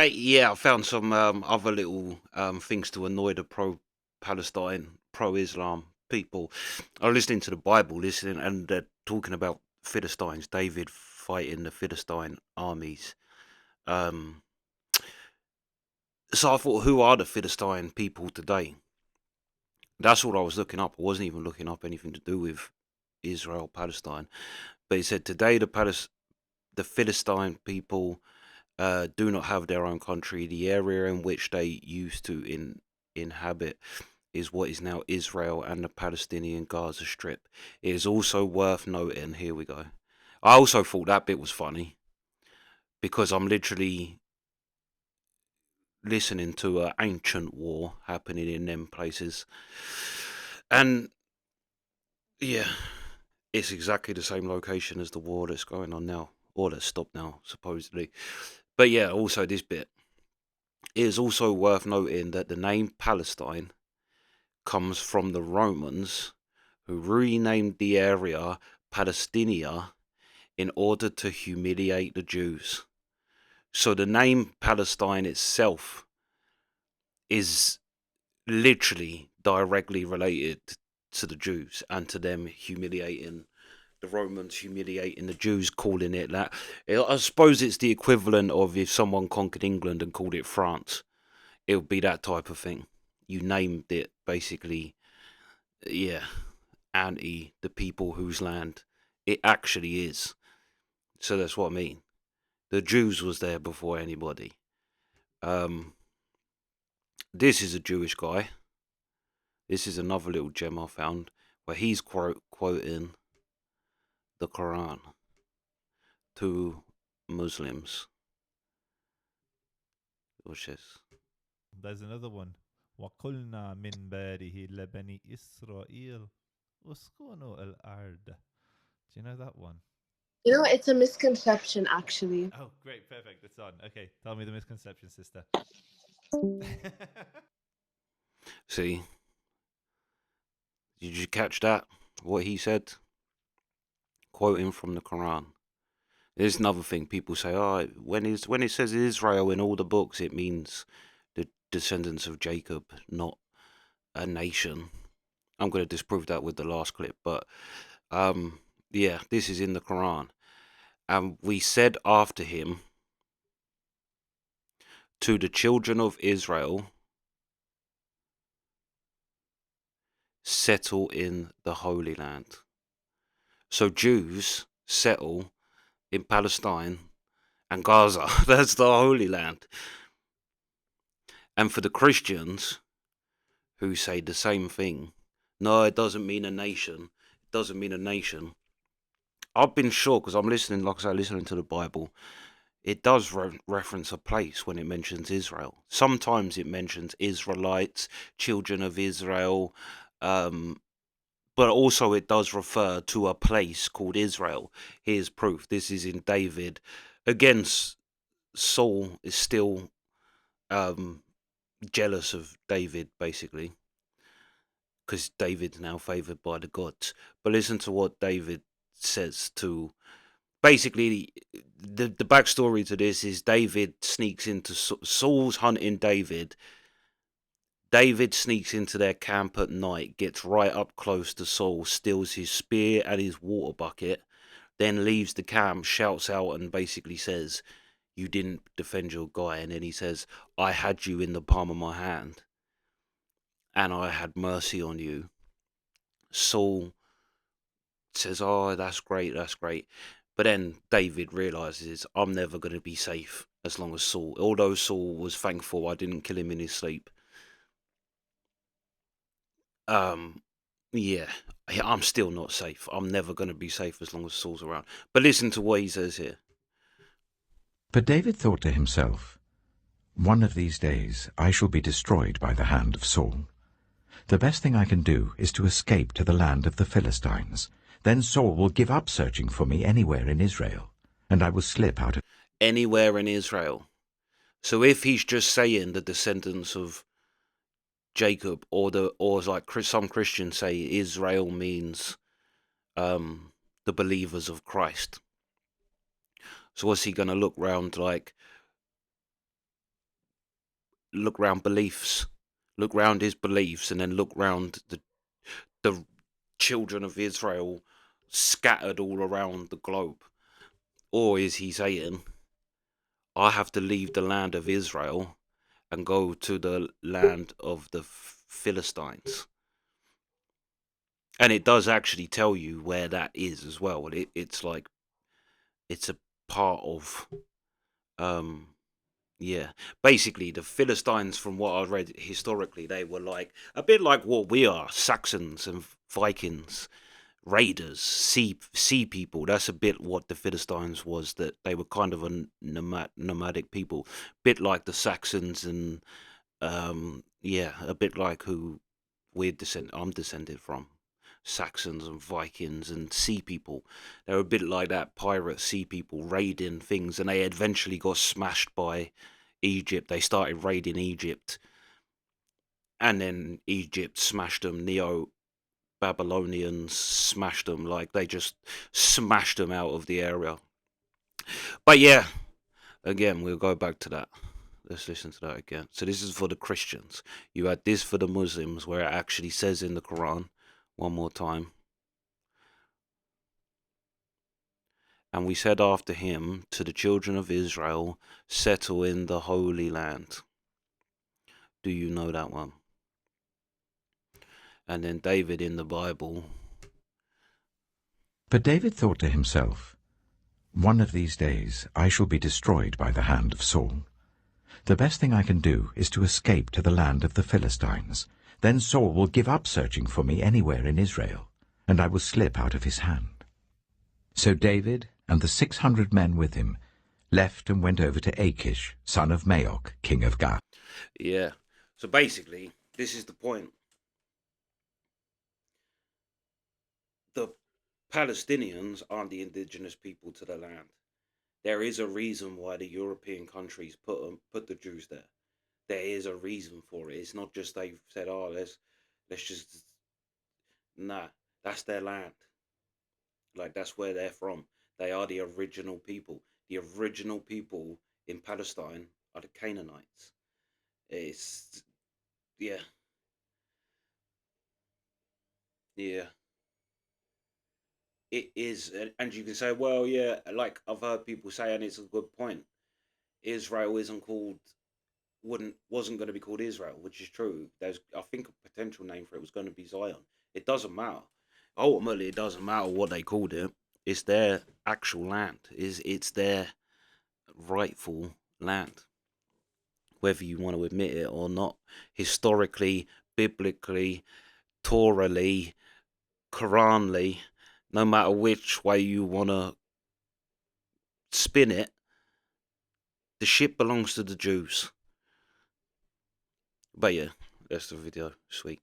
Yeah, I found some other little things to annoy the pro-Palestine, pro-Islam people. I was listening to the Bible, listening, and they're talking about Philistines, David fighting the Philistine armies. Um, so I thought, who are the Philistine people today? That's what I was looking up. I wasn't even looking up anything to do with Israel, Palestine. But it said today the Philistine people do not have their own country. The area in which they used to inhabit is what is now Israel and the Palestinian Gaza Strip. It is also worth noting, here we go. I also thought that bit was funny because I'm literally listening to an ancient war happening in them places. And yeah, it's exactly the same location as the war that's going on now, or that's stopped now, supposedly. But yeah, also this bit. It is also worth noting that the name Palestine comes from the Romans, who renamed the area Palestinia in order to humiliate the Jews. So the name Palestine itself is literally directly related to the Jews and to them humiliating the Romans, humiliating the Jews, calling it that. I suppose it's the equivalent of if someone conquered England and called it France. It would be that type of thing. You named it basically, yeah, anti the people whose land it actually is. So that's what I mean. The Jews was there before anybody. Um, this is a Jewish guy. This is another little gem I found where he's quoting the Quran to Muslims. Which is There's another one. وَقُلْنَا مِنْ بَارِهِ لَبَنِي إِسْرَائِيلَ أُسْكُنُوا الْأَرْضَ. Do you know that one? It's a misconception, actually. Oh, great, perfect. It's on. Okay, tell me the misconception, sister. see, did you catch that? What he said, quoting from the Quran. There's another thing people say. Oh, when it says Israel in all the books, it means the descendants of Jacob, not a nation. I'm going to disprove that with the last clip, but yeah, this is in the Quran. And we said after him to the children of Israel, settle in the Holy Land. So Jews settle in Palestine and Gaza. That's the Holy Land. And for the Christians who say the same thing, no, it doesn't mean a nation. It doesn't mean a nation. I've been sure because I'm listening, like I say, listening to the Bible. It does reference a place when it mentions Israel. Sometimes it mentions Israelites, children of Israel, but also it does refer to a place called Israel. Here's proof. This is in David. Again, Saul is still um, jealous of David, basically, because David's now favored by the gods. But listen to what David says to. Basically, the backstory to this is David sneaks into Saul's hunting David. David sneaks into their camp at night, gets right up close to Saul, steals his spear and his water bucket, then leaves the camp, shouts out, and basically says, "You didn't defend your guy." And then he says, "I had you in the palm of my hand, and I had mercy on you." Saul says, "Oh, that's great, that's great." But then David realizes, I'm never going to be safe as long as Saul, although Saul was thankful I didn't kill him in his sleep. Um, yeah, I'm still not safe. I'm never going to be safe as long as Saul's around. But listen to what he says here. But David thought to himself, "One of these days I shall be destroyed by the hand of Saul. The best thing I can do is to escape to the land of the Philistines. Then Saul will give up searching for me anywhere in Israel, and I will slip out of..." Anywhere in Israel. So if he's just saying the descendants of Jacob, or like some Christians say, Israel means the believers of Christ. So what's he going to look round like? look round beliefs, look round his beliefs, and then look round the children of Israel scattered all around the globe? Or is he saying, I have to leave the land of Israel and go to the land of the Philistines? And it does actually tell you where that is as well. It's like, it's a part of, yeah. Basically, the Philistines, from what I read historically, they were like a bit like what we are, Saxons and Vikings, raiders, sea people. That's a bit what the Philistines was. That they were kind of a nomadic people, bit like the Saxons, and yeah, a bit like who I'm descended from. Saxons and Vikings and sea people. They were a bit like that, pirate sea people raiding things, and they eventually got smashed by Egypt. They started raiding Egypt, and then Egypt smashed them. Babylonians smashed them. Like, they just smashed them out of the area. But yeah, again, we'll go back to that. Let's listen to that again. So this is for the Christians. You had this for the Muslims, where it actually says in the Quran, one more time. And we said after him to the children of Israel, settle in the Holy Land. Do you know that one? And then David in the Bible. But David thought to himself, one of these days I shall be destroyed by the hand of Saul. The best thing I can do is to escape to the land of the Philistines. Then Saul will give up searching for me anywhere in Israel, and I will slip out of his hand. So David and the 600 men with him left and went over to Achish, son of Maok, king of Gath. Yeah. So basically, this is the point. The Palestinians aren't the indigenous people to the land. There is a reason why the European countries put the Jews there. There is a reason for it. It's not just they've said, oh, let's just, nah, that's their land. Like, that's where they're from. They are the original people. The original people in Palestine are the Canaanites. It's, yeah. Yeah. It is. And you can say, well, yeah, like I've heard people say, and it's a good point. Israel wasn't going to be called Israel, which is true. There's, I think, a potential name for it was going to be Zion. It doesn't matter. Ultimately, it doesn't matter what they called it. It's their actual land. It's their rightful land, whether you want to admit it or not. Historically, biblically, Torahly, Quranly, no matter which way you want to spin it, the ship belongs to the Jews. But yeah, that's the video. Sweet.